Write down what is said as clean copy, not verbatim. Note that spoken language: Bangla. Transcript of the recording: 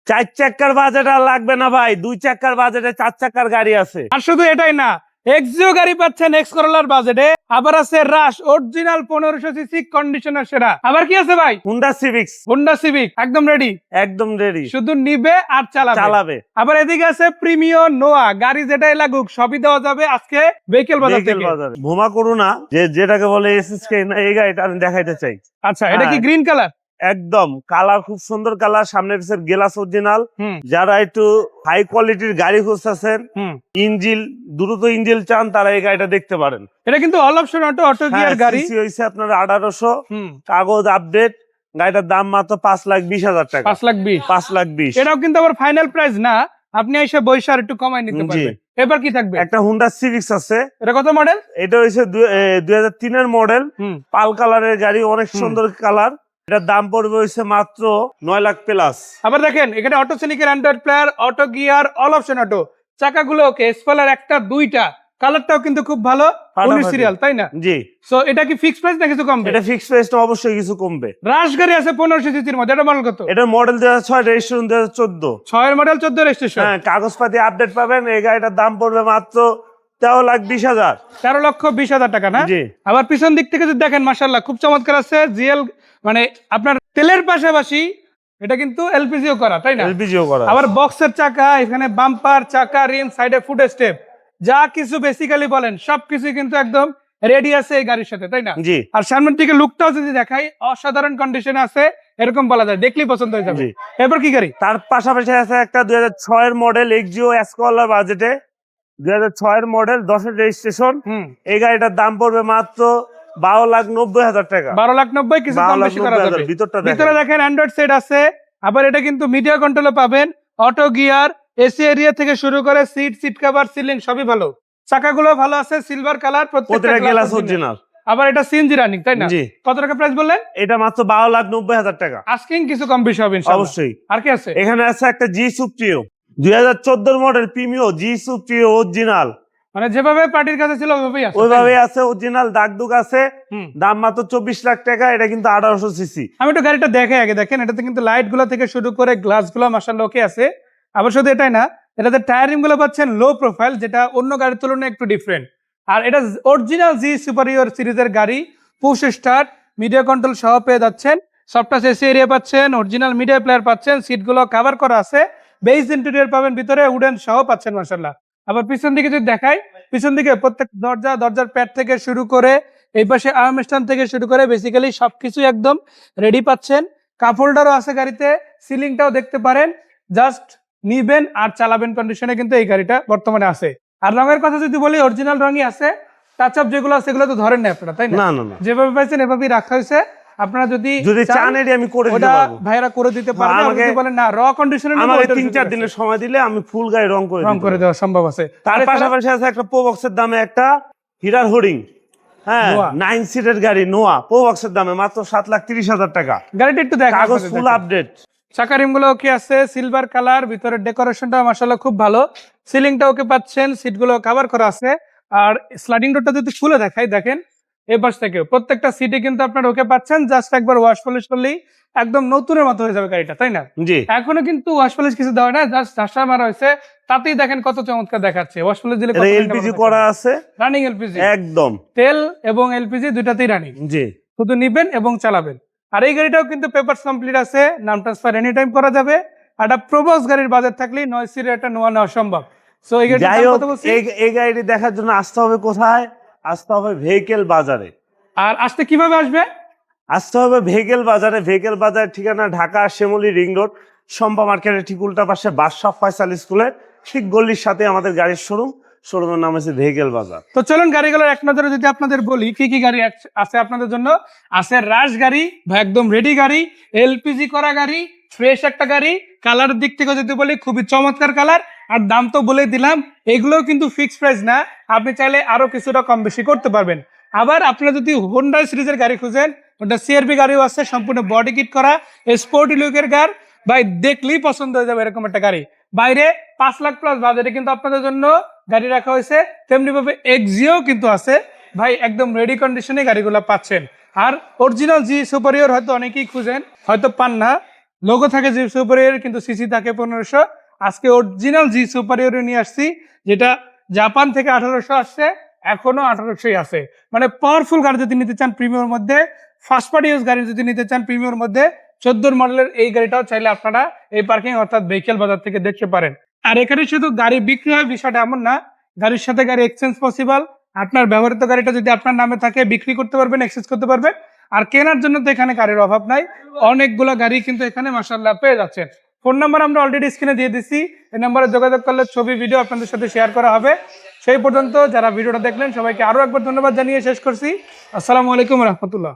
চার চাকার বাজেট আর লাগবে না ভাই, 2 চাকার বাজেটে 4 চাকার গাড়ি আছে। আর শুধু এটাই না, এক্সিও গাড়ি পাচ্ছেন এক্স করোলার বাজেটে, আবার আছে রাশ অরিজিনাল 1500 সিসি কন্ডিশনার সেরা। আবার কি আছে ভাই? হুন্ডা সিভিক একদম রেডি, একদম রেডি, শুধু নিবে আর চালাবে। আবার এদিকে আছে প্রিমিও নোয়া, গাড়ি যেটাই লাগুক সবই দেওয়া যাবে আজকে ভেহিকেল বাজার থেকে। ভোমা করুণা যেটাকে বলে এসএসকে, না এই গাড়িটা আমি দেখাইতে চাই। আচ্ছা, এটা কি গ্রিন কালার? একদম কালার খুব সুন্দর কালার, সামনে পিছের গ্লাস অরিজিনাল। যারা একটু হাই কোয়ালিটির গাড়ি খুঁজতেছেন, ইঞ্জিল দ্রুত ইঞ্জিল চান, তারা এই গাড়িটা দেখতে পারেন। এটা কিন্তু অল অপশন অটো গিয়ার গাড়ি, সিসি হইছে আপনার 1800, কাগজ আপডেট, গাড়িটার দাম মাত্র 5,20,000 টাকা। 5,20,000। এটাও কিন্তু আবার ফাইনাল প্রাইস না, আপনি এসে বইসা আর একটু কমাই নিতে পারবেন। এবার কি থাকবে? একটা হুন্ডা সিভিক্স আছে। এটা কত মডেল? এটা হইছে 2003 এর মডেল, পাল কালারের গাড়ি, অনেক সুন্দর কালার। এটার দাম পড়বে হইছে মাত্র 9 লাখ প্লাস। আবার দেখেন এখানে অটোসেনিকের android player, auto gear, all option auto, চাকাগুলো ওকে, স্পয়লার একটা দুইটা, কালারটাও কিন্তু খুব ভালো, 19 সিরিয়াল, তাই না? জি। সো এটা কি ফিক্স প্রাইস না কিছু কমবে? এটা ফিক্স প্রাইস না, অবশ্যই কিছু কমবে। রাশ গাড়ি আছে 1500 সিসির মধ্যে, এটা মডেল কত? এটা মডেল 2006, রেজিস্ট্রেশন 2014। 6 এর মডেল, 14 রেজিস্ট্রেশন। হ্যাঁ, কাগজপাতি আপডেট পাবেন। এই গাড়িটার দাম পড়বে মাত্র 13,20,000। 13,20,000 টাকা না? জি। আবার পিছন দিক থেকে যদি দেখেন, মাশাআল্লাহ খুব চমৎকার আছে। জিএল মানে আপনার তেলের পাশাপাশি এটা কিন্তু এলপিজিও করা, তাই না? এলপিজিও করা। আবার বক্সের চাকা, এখানে বাম্পার, চাকা, রিম, সাইডে ফুট স্টেপ, যা কিছু বেসিক্যালি বলেন সবকিছু কিন্তু একদম রেডি আছে এই গাড়ির সাথে, তাই না? জি। আর সামনের দিকে লুকটাও যদি দেখাই, অসাধারণ কন্ডিশনে আছে, এরকম বলা যায়, দেখলেই পছন্দ হয়ে যাবে। এরপর কি গাড়ি? তার পাশাপাশি আছে একটা 2006 এর মডেল এক্সিও এসকলার বাজেটে, 2006 এর মডেল, 10 এর রেজিস্ট্রেশন। এই গাড়িটার দাম পড়বে মাত্র 12,90,000 টাকা। 12,90,000, কিছু কম বেশি করা যাবে। ভিতরে দেখেন অ্যান্ড্রয়েড সেট আছে, আবার এটা কিন্তু মিডিয়া কন্ট্রোলও পাবেন, অটো গিয়ার, এসি এরিয়া থেকে শুরু করে সিট কভার, সিলিং সবই ভালো, চাকাগুলো ভালো আছে, সিলভার কালার, প্রত্যেকটা গ্লাস অরিজিনাল। আবার এটা সিএনজি রানিং, তাই না? কত টাকা প্রাইস বললেন? এটা মাত্র 12,90,000 টাকা। আস্কিং কিছু কম বেশি হবে ইনশাআল্লাহ। অবশ্যই। আর কি আছে? এখানে আছে একটা জি সুপ্রিও 2014 মডেল প্রিমিও, জি সুপ্রিও অরিজিনাল, মানে যেভাবে পার্টির কাছে ছিল ওইভাবেই আছে, অরিজিনাল দাগদুগ আছে, দাম মাত্র 24 লাখ টাকা। এটা কিন্তু 1800 সিসি। আমি একটু গাড়িটা দেখে আগে দেখেন, এটাতে কিন্তু লাইট গুলো থেকে শুরু করে গ্লাস গুলো মাশাআল্লাহ ওকে আছে। আবার শুধু এটাই না, এটাতে টায়ারিং গুলো পাচ্ছেন লো প্রোফাইল, যেটা অন্য গাড়ির তুলনায় একটু ডিফারেন্ট। আর এটা অরিজিনাল জি সুপারিয়র সিরিজের গাড়ি, পুশ স্টার্ট, মিডিয়া কন্ট্রোল সহ পেয়ে যাচ্ছেন, সফটটাচ এসি এরিয়া পাচ্ছেন, অরিজিনাল মিডিয়া প্লেয়ার পাচ্ছেন, সিটগুলো কভার করা আছে, বেস ইন্টেরিয়র পাবেন, ভিতরে উডেন সহ পাচ্ছেন মাশাআল্লাহ। আবার পিছন দিকে যদি দেখাই, পিছন দিকে প্রত্যেক দরজার প্যাড থেকে শুরু করে এই পাশে আর্ম স্ট্যান্ড থেকে শুরু করে বেসিক্যালি সবকিছু একদম রেডি পাচ্ছেন। কাপ হোল্ডারও আছে গাড়িতে, সিলিংটাও দেখতে পারেন, জাস্ট নিবেন আর চালাবেন কন্ডিশনে কিন্তু এই গাড়িটা বর্তমানে আছে। আর রঙের কথা যদি বলি, অরিজিনাল রঙই আছে, টাচ আপ যেগুলো আছে সেগুলো তো ধরেন না আপনারা, তাই না? না, যেভাবে পাইছেন এভাবেই রাখা হয়েছে। আপনারা যদি চান এটি আমি করে দিতে পারবো, ভাইরা করে দিতে পারবে। আমাকে বলেন না র কন্ডিশনে, আমাকে 3-4 দিনের সময় দিলে আমি ফুল গাড়ি রং করে দেওয়া সম্ভব আছে। তার পাশাপাশি আছে একটা প্রো বক্সের দামে একটা হিরার হোর্ডিং, হ্যাঁ 9 সিটের গাড়ি নোয়া, প্রো বক্সের দামে মাত্র 7,30,000 টাকা। গাড়িটা একটু দেখা, কাগজ ফুল আপডেট, চাকা রিমগুলো ওকে আছে, সিলভার কালার, ভিতরের ডেকোরেশনটা মাশাআল্লাহ খুব ভালো, সিলিংটা ওকে পাচ্ছেন, সিটগুলো কভার করা আছে। আর স্লাইডিং ডোরটা যদি খুলে দেখাই, দেখেন এই পাশ থেকে প্রত্যেকটা সিটে কিন্তু আপনার ওকে পাচ্ছেন, জাস্ট একবার ওয়াশ পলিশ করলেই একদম নতুনের মতো হয়ে যাবে গাড়িটা, তাই না? জি। এখনো কিন্তু ওয়াশ পলিশ কিছু দেওয়া না, জাস্ট ঝাঁসা মারা হয়েছে, তাতেই দেখেন কত চমৎকার দেখাচ্ছে। ওয়াশ পলিশ দিলে এলপিজি করা আছে, রানিং এলপিজি, একদম তেল এবং এলপিজি দুইটাতেই রানিং। জি। শুধু নিবেন এবং চালাবেন। আর এই গাড়িটাও কিন্তু পেপারস কমপ্লিট আছে, নাম ট্রান্সফার এনি টাইম করা যাবে। আর একটা প্রোবক্স গাড়ির বাজার থাকলে 9 সিটের একটা নেওয়া সম্ভব। সো এই গাড়িটি দেখার জন্য আসতে হবে কোথায়? আসতে হবে ভেহিকেল বাজারে। আর আসতে কিভাবে আসবে? আসতে হবে ভেহিকেল বাজারে। ভেহিকেল বাজারের ঠিকানা ঢাকা শ্যামলী রিং রোড, শম্পা মার্কেটের ঠিক উল্টা পাশে বাদশা ফয়সাল স্কুলের ঠিক গলির সাথে আমাদের গাড়ির শোরুমের নাম হচ্ছে ভেহিকেল বাজার। তো চলুন গাড়িগুলোর এক নজরে যদি আপনাদের বলি কি কি গাড়ি আছে আপনাদের জন্য। আছে রাশ গাড়ি, একদম রেডি গাড়ি, এলপিজি করা গাড়ি, ফ্রেশ একটা গাড়ি। কালারের দিক থেকে যদি বলি, খুবই চমৎকার কালার। আর দাম তো বলে দিলাম, এগুলোও কিন্তু ফিক্সড প্রাইস না, আপনি চাইলে আরো কিছুটা কম বেশি করতে পারবেন। আবার আপনারা যদি হোন্ডা সিরিজের গাড়ি খুঁজেন, হোন্ডা সিআরভি গাড়িও আছে, সম্পূর্ণ বডি কিট করা, স্পোর্টি লুকের গাড়ি, ভাই দেখলেই পছন্দ হয়ে যাবে এরকম একটা গাড়ি। বাইরে 5 লাখ প্লাস বাজেটে কিন্তু আপনাদের জন্য গাড়ি রাখা হয়েছে। তেমনি ভাবে এক্সিও কিন্তু আছে ভাই, একদম রেডি কন্ডিশনে গাড়িগুলো পাচ্ছেন। আর অরিজিনাল জি সুপারিয়র হয়তো অনেকেই খুঁজেন, হয়তো পান না, লোগো থাকে জি সুপারিয়র, কিন্তু সিসি থাকে 1500। আজকে অরিজিনাল জি সুপারিয়র নিয়ে আসছি, যেটা জাপান থেকে 1800 আসছে, এখনো 1800ই আছে। মানে পাওয়ারফুল গাড়ি যদি নিতে চান প্রিমিয়ামের মধ্যে, ফার্স্ট পার্টি ইউজ গাড়ি যদি নিতে চান প্রিমিয়ামের মধ্যে, 14 মডেলের এই গাড়িটাও চাইলে আপনারা এই পার্কিং অর্থাৎ ভেহিকেল বাজার থেকে দেখতে পারেন। আর এখানে শুধু গাড়ি বিক্রি হয় বিষয়টা এমন না, গাড়ির সাথে গাড়ি এক্সচেঞ্জ পসিবল। আপনার ব্যবহৃত গাড়িটা যদি আপনার নামে থাকে বিক্রি করতে পারবেন, এক্সচেঞ্জ করতে পারবেন। আর কেনার জন্য তো এখানে গাড়ির অভাব নাই, অনেকগুলো গাড়ি কিন্তু এখানে মাশাআল্লাহ পেয়ে যাচ্ছেন। ফোন নাম্বার আমরা অলরেডি স্ক্রিনে দিয়ে দিচ্ছি, এই নাম্বারে যোগাযোগ করলে ছবি ভিডিও আপনাদের সাথে শেয়ার করা হবে। সেই পর্যন্ত যারা ভিডিওটা দেখলেন সবাইকে আরো একবার ধন্যবাদ জানিয়ে শেষ করছি। আসসালামু আলাইকুম রহমতুল্লাহ।